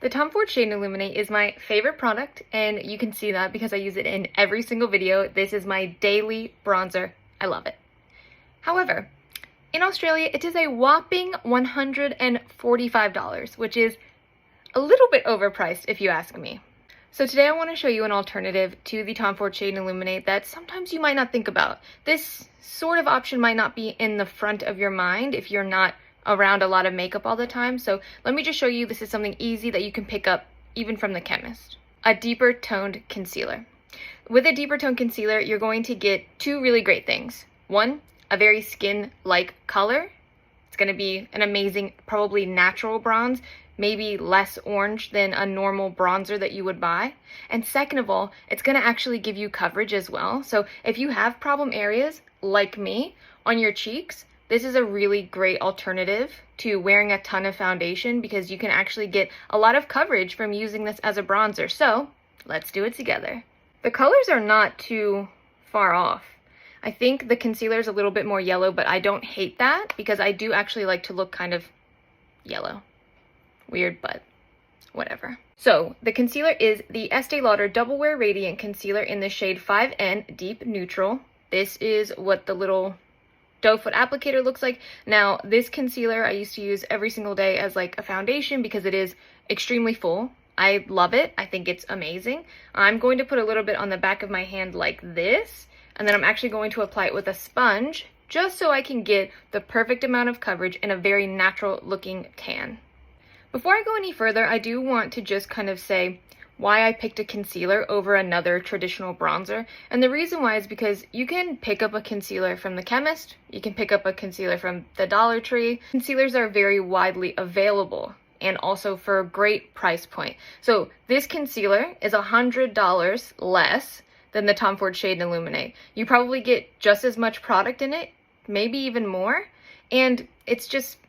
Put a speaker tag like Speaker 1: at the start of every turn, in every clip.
Speaker 1: The Tom Ford Shade Illuminate is my favorite product, and you can see that because I use it in every single video. This is my daily bronzer. I love it. However, in Australia, it is a whopping $145, which is a little bit overpriced if you ask me. So today I want to show you an alternative to the Tom Ford Shade Illuminate that sometimes you might not think about. This sort of option might not be in the front of your mind if you're not around a lot of makeup all the time. So let me just show you, this is something easy that you can pick up even from the chemist. A deeper toned concealer. With a deeper toned concealer, you're going to get two really great things. One, a very skin-like color. It's going to be an amazing, probably natural bronze, maybe less orange than a normal bronzer that you would buy. And second of all, it's going to actually give you coverage as well. So if you have problem areas like me on your cheeks, this is a really great alternative to wearing a ton of foundation because you can actually get a lot of coverage from using this as a bronzer. So let's do it together. The colors are not too far off. I think the concealer is a little bit more yellow, but I don't hate that because I do actually like to look kind of yellow. Weird, but whatever. So the concealer is the Estee Lauder Double Wear Radiant Concealer in the shade 5N Deep Neutral. This is what the little doe foot applicator looks like. Now, this concealer I used to use every single day as like a foundation because it is extremely full. I love it. I think it's amazing. I'm going to put a little bit on the back of my hand like this, and then I'm actually going to apply it with a sponge just so I can get the perfect amount of coverage and a very natural looking tan. Before I go any further, I do want to just kind of say why I picked a concealer over another traditional bronzer. And the reason why is because you can pick up a concealer from the chemist, you can pick up a concealer from the Dollar Tree. Concealers are very widely available and also for a great price point. So this concealer is $100 less than the Tom Ford Shade Illuminate. You probably get just as much product in it, maybe even more, and it's just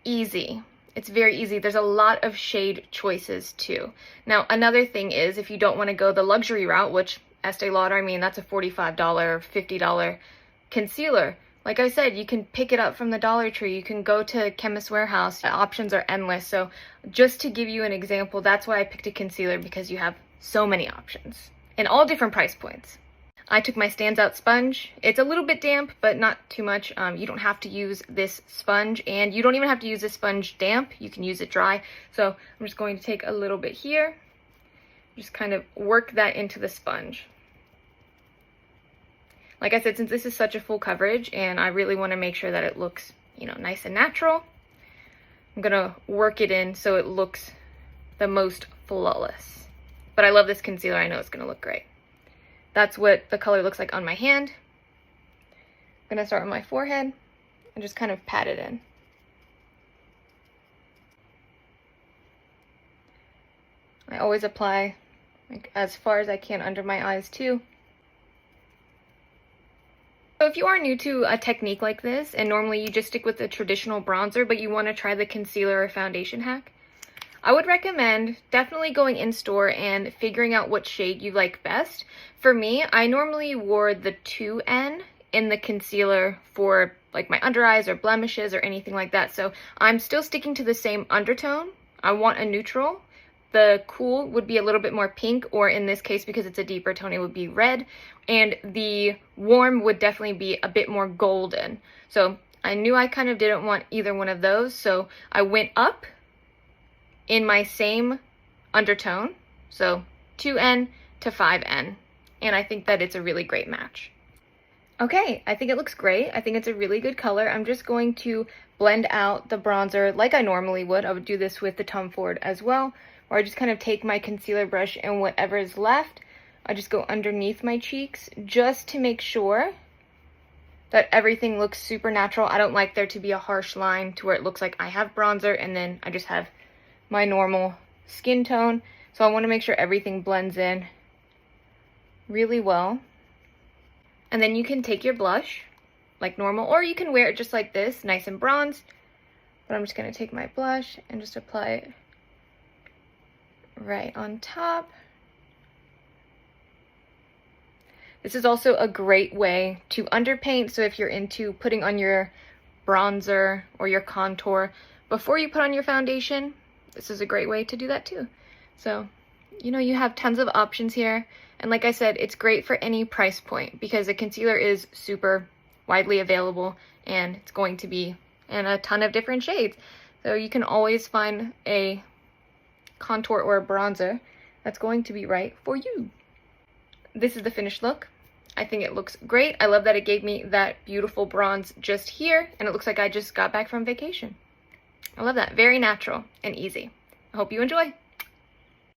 Speaker 1: easy. It's very easy. There's a lot of shade choices too. Now, another thing is if you don't want to go the luxury route, which Estee Lauder, I mean, that's a $45, $50 concealer. Like I said, you can pick it up from the Dollar Tree. You can go to Chemist Warehouse. The options are endless. So just to give you an example, that's why I picked a concealer, because you have so many options in all different price points. I took my Stands Out sponge. It's a little bit damp, but not too much. You don't have to use this sponge, and you don't even have to use this sponge damp. You can use it dry. So I'm just going to take a little bit here, just kind of work that into the sponge. Like I said, since this is such a full coverage and I really want to make sure that it looks, you know, nice and natural, I'm gonna work it in so it looks the most flawless. But I love this concealer. I know it's gonna look great. That's what the color looks like on my hand. I'm gonna start on my forehead and just kind of pat it in. I always apply like as far as I can under my eyes too. So if you are new to a technique like this, and normally you just stick with the traditional bronzer, but you want to try the concealer or foundation hack, I would recommend definitely going in store and figuring out what shade you like best. For me, I normally wore the 2N in the concealer for like my under eyes or blemishes or anything like that. So I'm still sticking to the same undertone. I want a neutral. The cool would be a little bit more pink, or in this case, because it's a deeper tone, it would be red. And the warm would definitely be a bit more golden. So I knew I kind of didn't want either one of those. So I went up in my same undertone, so 2N to 5N, and I think that it's a really great match. Okay, I think it looks great. I think it's a really good color. I'm just going to blend out the bronzer like I normally would. I would do this with the Tom Ford as well, where I just kind of take my concealer brush and whatever is left, I just go underneath my cheeks just to make sure that everything looks super natural. I don't like there to be a harsh line to where it looks like I have bronzer and then I just have my normal skin tone. So I want to make sure everything blends in really well. And then you can take your blush like normal, or you can wear it just like this, nice and bronzed. But I'm just going to take my blush and just apply it right on top. This is also a great way to underpaint. So if you're into putting on your bronzer or your contour before you put on your foundation, this is a great way to do that too. So, you know, you have tons of options here. And like I said, it's great for any price point because a concealer is super widely available and it's going to be in a ton of different shades. So you can always find a contour or a bronzer that's going to be right for you. This is the finished look. I think it looks great. I love that it gave me that beautiful bronze just here, and it looks like I just got back from vacation. I love that. Very natural and easy. I hope you enjoy.